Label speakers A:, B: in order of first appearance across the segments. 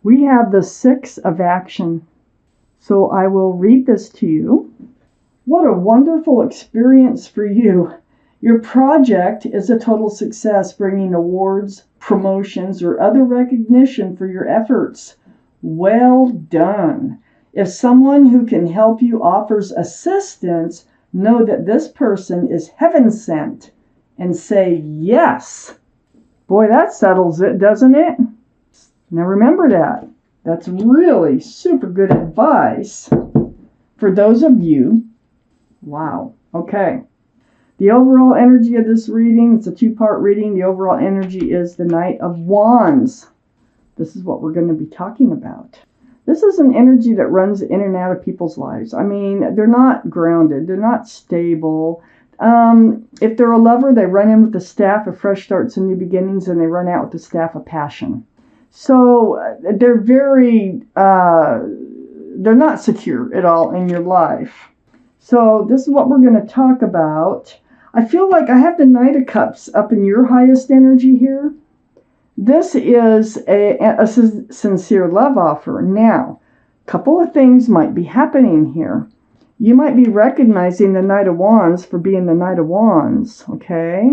A: We have the Six of Action. So I will read this to you. What a wonderful experience for you. Your project is a total success, bringing awards, promotions, or other recognition for your efforts. Well done. If someone who can help you offers assistance, know that this person is heaven sent and say yes. Boy, that settles it, doesn't it? Now remember that. That's really super good advice for those of you. Wow. Okay. The overall energy of this reading, it's a two-part reading. The overall energy is the Knight of Wands. This is what we're going to be talking about. This is an energy that runs in and out of people's lives. I mean, they're not grounded. They're not stable. If they're a lover, they run in with the staff of fresh starts and new beginnings, and they run out with the staff of passion. So they're they're not secure at all in your life. So this is what we're going to talk about. I feel like I have the Knight of Cups up in your highest energy here. This is a sincere love offer. Now, a couple of things might be happening here. You might be recognizing the Knight of Wands for being the Knight of Wands, okay?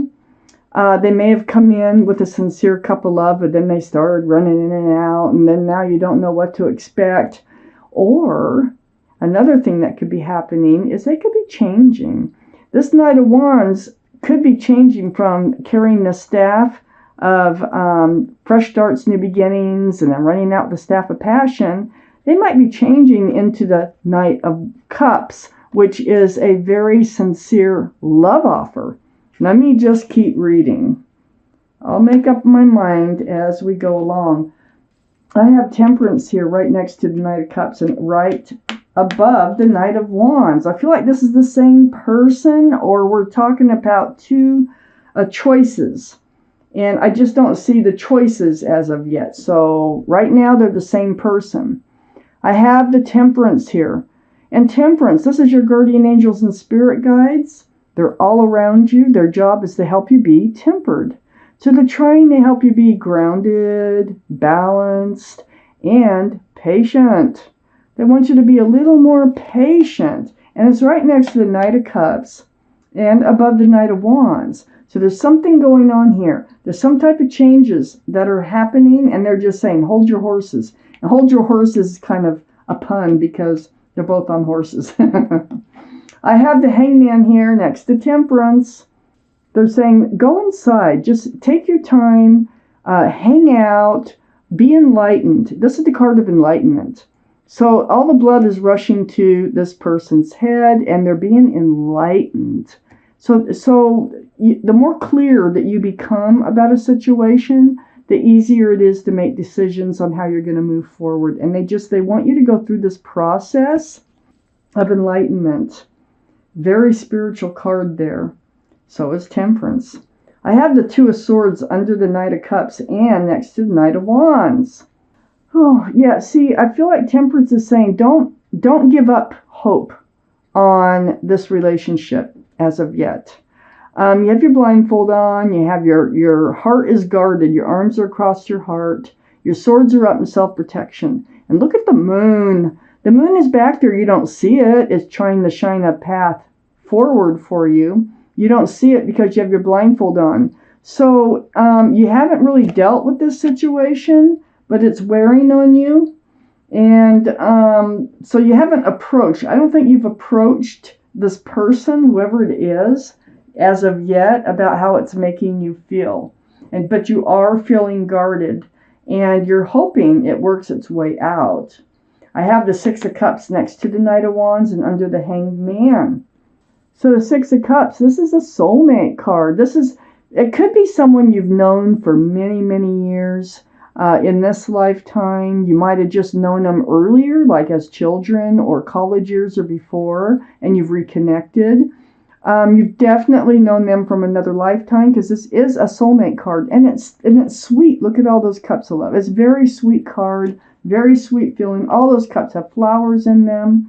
A: They may have come in with a sincere cup of love, but then they started running in and out, and then now you don't know what to expect. Or another thing that could be happening is they could be changing. This Knight of Wands could be changing from carrying the staff of fresh starts, new beginnings, and then running out the staff of passion. They might be changing into the Knight of Cups, which is a very sincere love offer. Let me just keep reading. I'll make up my mind as we go along. I have Temperance here right next to the Knight of Cups and right above the Knight of Wands. I feel like this is the same person, or we're talking about two choices. And I just don't see the choices as of yet. So right now they're the same person. I have the Temperance here. And Temperance, this is your guardian angels and spirit guides. They're all around you. Their job is to help you be tempered. So they're trying to help you be grounded, balanced, and patient. They want you to be a little more patient. And it's right next to the Knight of Cups and above the Knight of Wands. So there's something going on here. There's some type of changes that are happening, and they're just saying, hold your horses. And hold your horses is kind of a pun because they're both on horses. I have the Hangman here next to Temperance. They're saying, go inside. Just take your time. Hang out. Be enlightened. This is the card of enlightenment. So all the blood is rushing to this person's head, and they're being enlightened. So the more clear that you become about a situation, the easier it is to make decisions on how you're going to move forward. And they want you to go through this process of enlightenment. Very spiritual card there. So is Temperance. I have the Two of Swords under the Knight of Cups and next to the Knight of Wands. Oh, yeah, see, I feel like Temperance is saying don't give up hope on this relationship as of yet. You have your blindfold on, you have your heart is guarded, your arms are across your heart, your swords are up in self-protection. And look at the moon. The moon is back there, you don't see it. It's trying to shine a path forward for you. You don't see it because you have your blindfold on. So you haven't really dealt with this situation, but it's wearing on you. And so you haven't approached. I don't think you've approached this person, whoever it is, as of yet, about how it's making you feel. But you are feeling guarded, and you're hoping it works its way out. I have the Six of Cups next to the Knight of Wands and under the Hanged Man. So the Six of Cups, this is a soulmate card. It could be someone you've known for many, many years. In this lifetime, you might have just known them earlier, like as children or college years or before, and you've reconnected. You've definitely known them from another lifetime, because this is a soulmate card, and it's sweet. Look at all those cups of love. It's a very sweet card, very sweet feeling. All those cups have flowers in them.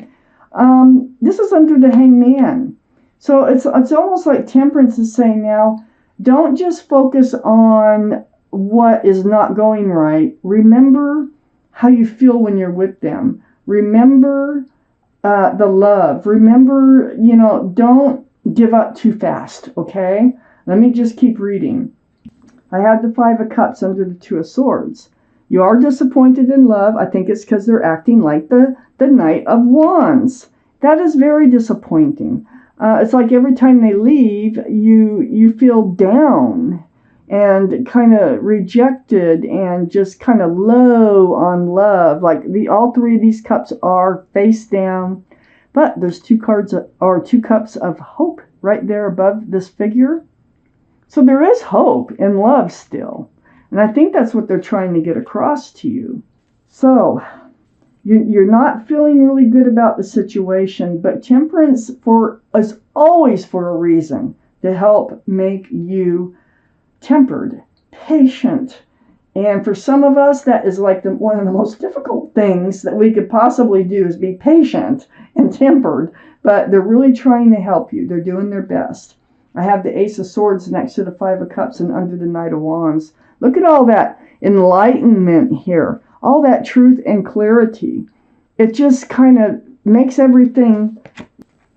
A: This is under the Hanged Man. So it's almost like Temperance is saying now, don't just focus on what is not going right. Remember how you feel when you're with them. Remember the love. Remember, don't give up too fast, okay? Let me just keep reading. I have the Five of Cups under the Two of Swords. You are disappointed in love. I think it's because they're acting like the Knight of Wands. That is very disappointing. It's like every time they leave, you feel down and kind of rejected and just kind of low on love. Like all three of these cups are face down, but there's two cups of hope right there above this figure. So there is hope in love still. And I think that's what they're trying to get across to you. So you're not feeling really good about the situation, but Temperance is always for a reason to help make you tempered, patient. And for some of us, that is like one of the most difficult things that we could possibly do is be patient and tempered. But they're really trying to help you. They're doing their best. I have the Ace of Swords next to the Five of Cups and under the Knight of Wands. Look at all that enlightenment here. All that truth and clarity. It just kind of makes everything,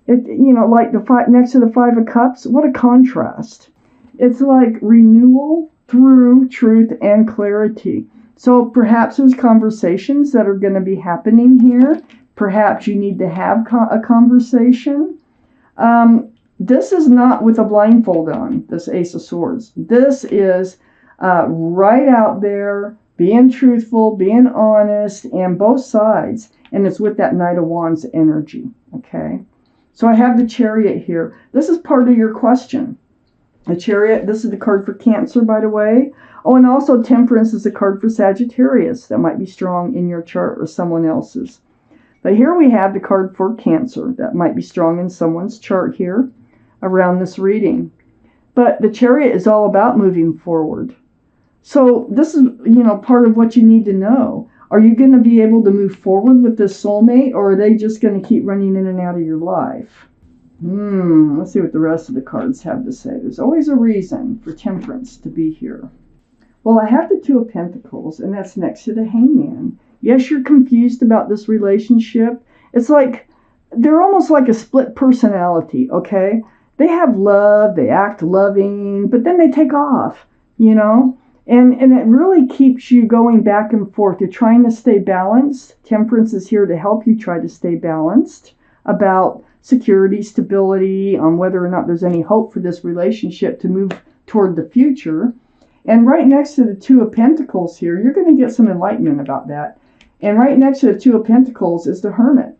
A: like next to the Five of Cups. What a contrast. It's like renewal through truth and clarity. So perhaps there's conversations that are going to be happening here. Perhaps you need to have a conversation. This is not with a blindfold on, this Ace of Swords. This is right out there, being truthful, being honest, and both sides. And it's with that Knight of Wands energy, okay? So I have the Chariot here. This is part of your question. The Chariot, this is the card for Cancer, by the way. Oh, and also Temperance is a card for Sagittarius that might be strong in your chart or someone else's. But here we have the card for Cancer that might be strong in someone's chart here around this reading. But the Chariot is all about moving forward. So this is, part of what you need to know. Are you going to be able to move forward with this soulmate, or are they just going to keep running in and out of your life? Let's see what the rest of the cards have to say. There's always a reason for Temperance to be here. Well, I have the Two of Pentacles, and that's next to the Hangman. Yes, you're confused about this relationship. It's like they're almost like a split personality, okay? They have love, they act loving, but then they take off, And it really keeps you going back and forth. You're trying to stay balanced. Temperance is here to help you try to stay balanced about security, stability, on whether or not there's any hope for this relationship to move toward the future. And right next to the Two of Pentacles here, you're going to get some enlightenment about that. And right next to the Two of Pentacles is the Hermit,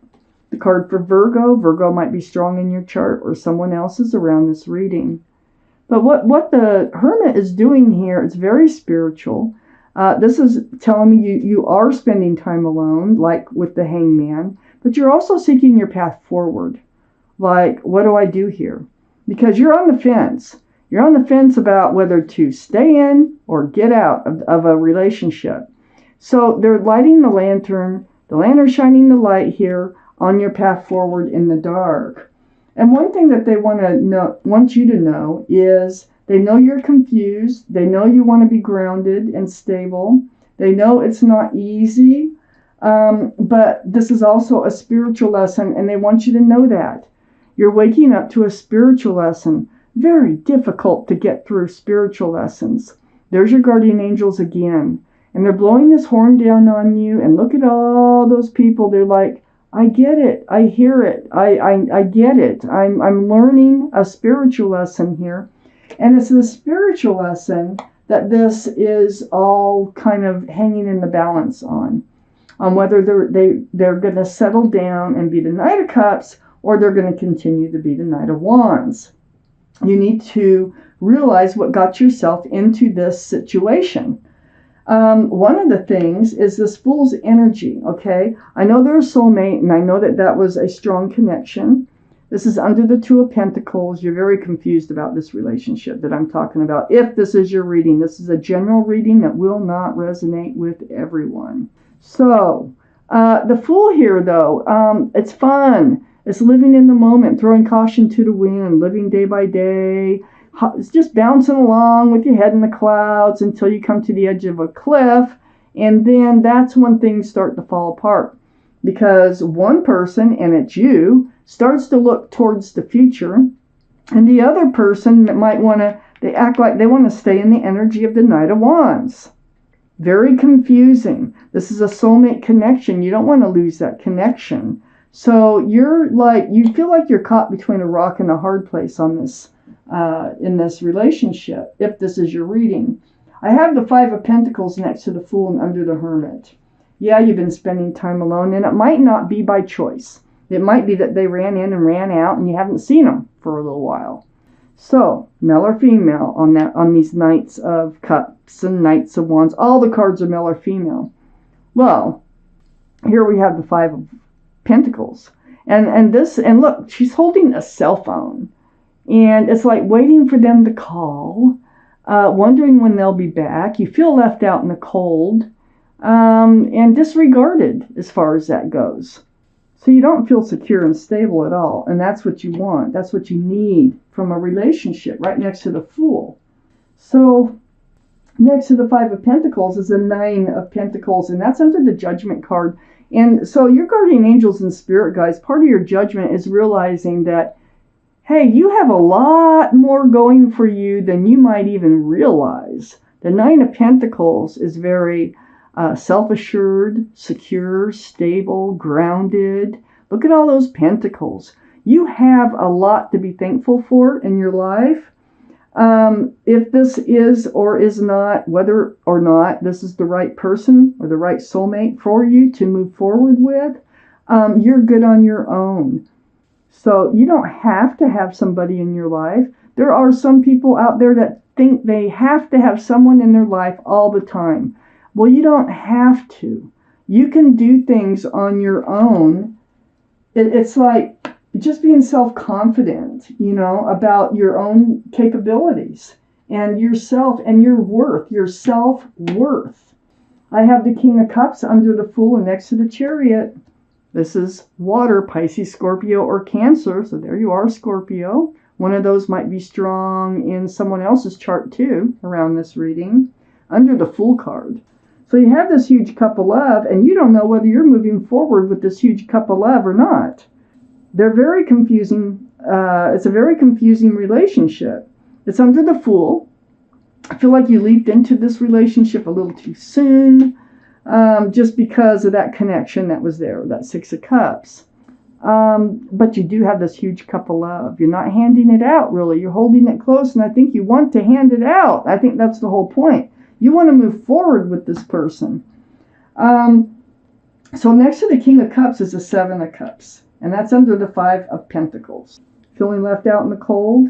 A: the card for Virgo. Virgo might be strong in your chart or someone else's around this reading. But what the Hermit is doing here, it's very spiritual. This is telling me you are spending time alone, like with the Hangman, but you're also seeking your path forward. Like, what do I do here? Because you're on the fence. You're on the fence about whether to stay in or get out of a relationship. So they're lighting the lantern shining the light here on your path forward in the dark. And one thing that they want you to know is they know you're confused. They know you want to be grounded and stable. They know it's not easy, but this is also a spiritual lesson, and they want you to know that. You're waking up to a spiritual lesson. Very difficult to get through spiritual lessons. There's your guardian angels again. And they're blowing this horn down on you, and look at all those people. They're like, I get it. I hear it. I get it. I'm learning a spiritual lesson here. And it's the spiritual lesson that this is all kind of hanging in the balance on whether they're going to settle down and be the Knight of Cups, or they're going to continue to be the Knight of Wands. You need to realize what got yourself into this situation. One of the things is this Fool's energy, okay? I know they're a soulmate, and I know that was a strong connection. This is under the Two of Pentacles. You're very confused about this relationship that I'm talking about. If this is your reading, this is a general reading that will not resonate with everyone. So, the Fool here, though, it's fun. It's living in the moment, throwing caution to the wind, living day by day. It's just bouncing along with your head in the clouds until you come to the edge of a cliff And then that's when things start to fall apart. Because one person, and it's you, starts to look towards the future, and the other person that might want to, they act like they want to stay in the energy of the Knight of Wands. Very confusing. This is a soulmate connection. You don't want to lose that connection. So you're like, you feel like you're caught between a rock and a hard place on this, in this relationship, if this is your reading. I have the Five of Pentacles next to the Fool and under the Hermit. Yeah, you've been spending time alone, and it might not be by choice. It might be that they ran in and ran out, and you haven't seen them for a little while. So, male or female on these Knights of Cups and Knights of Wands. All the cards are male or female. Well, here we have the Five of Pentacles, and look, she's holding a cell phone, and it's like waiting for them to call, wondering when they'll be back. You feel left out in the cold. And disregarded as far as that goes. So you don't feel secure and stable at all. And that's what you want. That's what you need from a relationship, right next to the Fool. So next to the Five of Pentacles is a Nine of Pentacles, and that's under the Judgment card. And so your guardian angels and spirit guides, part of your judgment is realizing that, hey, you have a lot more going for you than you might even realize. The Nine of Pentacles is very self-assured, secure, stable, grounded. Look at all those pentacles. You have a lot to be thankful for in your life. If this is or is not, whether or not this is the right person or the right soulmate for you to move forward with, you're good on your own. So you don't have to have somebody in your life. There are some people out there that think they have to have someone in their life all the time. Well, you don't have to. You can do things on your own. It's like just being self-confident, about your own capabilities and yourself and your worth, your self-worth. I have the King of Cups under the Fool and next to the Chariot. This is water, Pisces, Scorpio, or Cancer. So there you are, Scorpio. One of those might be strong in someone else's chart too around this reading. Under the Fool card. So you have this huge cup of love, and you don't know whether you're moving forward with this huge cup of love or not. They're very confusing. It's a very confusing relationship. It's under the Fool. I feel like you leaped into this relationship a little too soon, just because of that connection that was there, that Six of Cups. But you do have this huge cup of love. You're not handing it out, really. You're holding it close, and I think you want to hand it out. I think that's the whole point. You want to move forward with this person. So next to the King of Cups is the Seven of Cups. And that's under the Five of Pentacles. Feeling left out in the cold?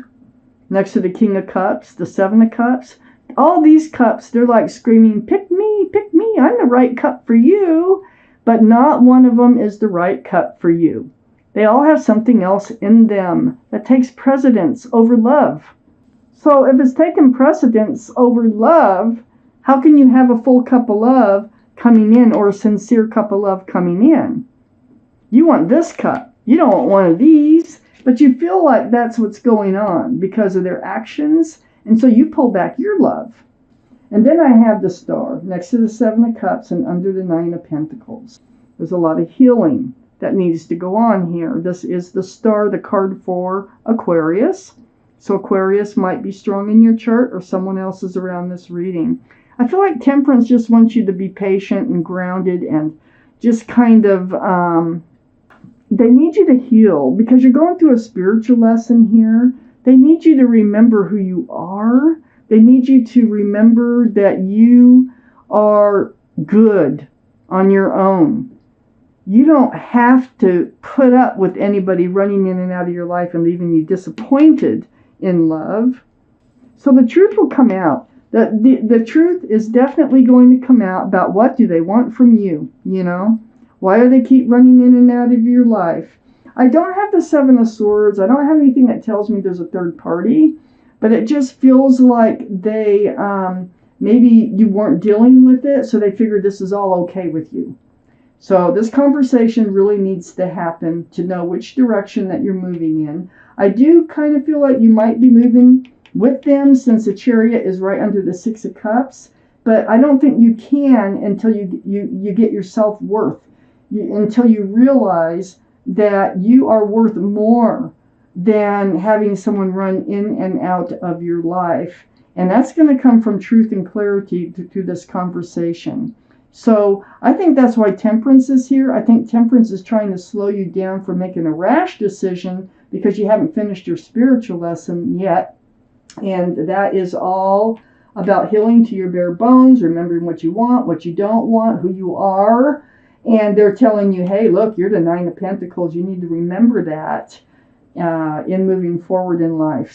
A: Next to the King of Cups, the Seven of Cups. All these cups, they're like screaming, pick me, I'm the right cup for you. But not one of them is the right cup for you. They all have something else in them that takes precedence over love. So if it's taken precedence over love, how can you have a full cup of love coming in or a sincere cup of love coming in? You want this cup. You don't want one of these, but you feel like that's what's going on because of their actions, and so you pull back your love. And then I have the Star next to the Seven of Cups and under the Nine of Pentacles. There's a lot of healing that needs to go on here. This is the Star, the card for Aquarius. So Aquarius might be strong in your chart or someone else's around this reading. I feel like Temperance just wants you to be patient and grounded and just kind of, they need you to heal because you're going through a spiritual lesson here. They need you to remember who you are. They need you to remember that you are good on your own. You don't have to put up with anybody running in and out of your life and leaving you disappointed in love. So the truth will come out. The truth is definitely going to come out about what do they want from you, Why do they keep running in and out of your life? I don't have the Seven of Swords. I don't have anything that tells me there's a third party, but it just feels like they, maybe you weren't dealing with it, so they figured this is all okay with you. So this conversation really needs to happen to know which direction that you're moving in. I do kind of feel like you might be moving with them since the Chariot is right under the Six of Cups. But I don't think you can until you get your self-worth, until you realize that you are worth more than having someone run in and out of your life. And that's going to come from truth and clarity through this conversation. So I think that's why temperance is here. I think temperance is trying to slow you down from making a rash decision because you haven't finished your spiritual lesson yet. And that is all about healing to your bare bones, remembering what you want, what you don't want, who you are. And they're telling you, hey, look, you're the Nine of Pentacles. You need to remember that in moving forward in life.